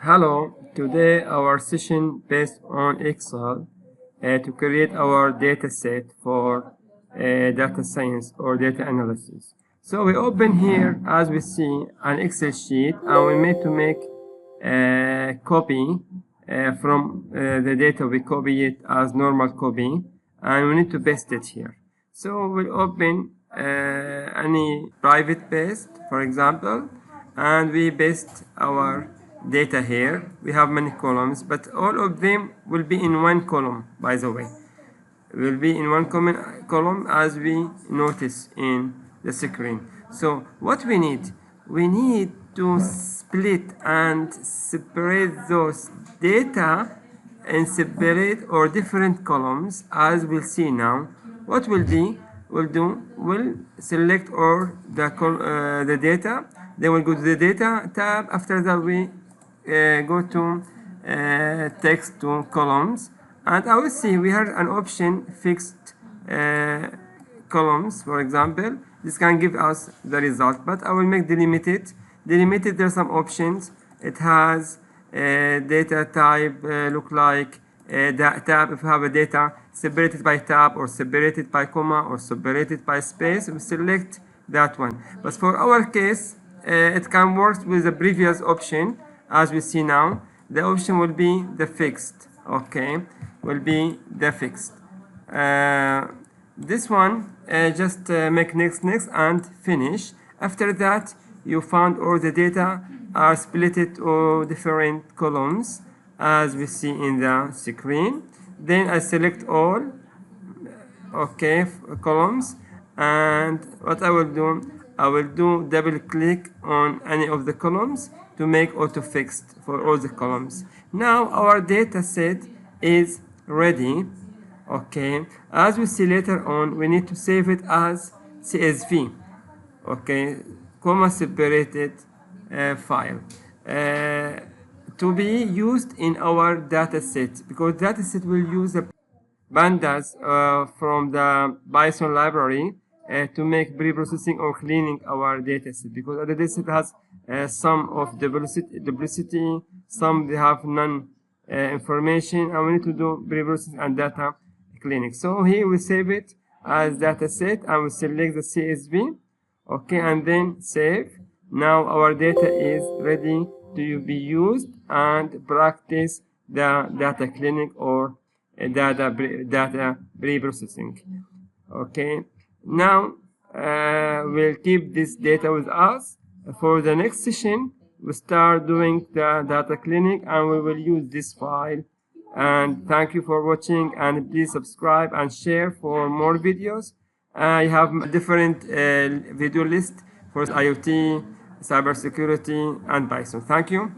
Hello, today our session based on Excel to create our data set for data science or data analysis. So we open here, as we see, an Excel sheet, and we need to make a copy from the data. We copy it as normal copy, and we need to paste it here. So we'll open any private paste, for example, and we paste our data here. We have many columns, but all of them will be in one column, by the way. Will be in one column, as we notice in the screen. So what we need to split and separate those data in separate or different columns, as we'll see now. What we'll select all the data. Then we'll go to the data tab. After that, we go to text to columns, and I will see we have an option fixed columns. For example, this can give us the result, but I will make delimited. Delimited, there are some options. It has data type, look like tab. If you have a data separated by tab or separated by comma or separated by space, we select that one. But for our case, it can work with the previous option. As we see now, the option will be the fixed. Okay, will be the fixed. This one, just make next and finish. After that, you found all the data are split into different columns, as we see in the screen. Then I select all, okay, columns, and what I will do double click on any of the columns to make auto fixed for all the columns. Now our data set is ready. Okay, as we see later on, we need to save it as CSV, okay, comma separated file, to be used in our data set, because data set will use the pandas from the Python library to make pre-processing or cleaning our dataset, because the dataset has some of duplicity, some they have none information, and we need to do pre-processing and data cleaning. So here we save it as dataset, and we select the CSV, okay, and then save. Now our data is ready to be used and practice the data cleaning or data pre-processing. Okay, now we'll keep this data with us. For the next session, we start doing the data cleaning, and we will use this file. And thank you for watching, and please subscribe and share for more videos. I have a different video list for IoT, cybersecurity, and Python. Thank you.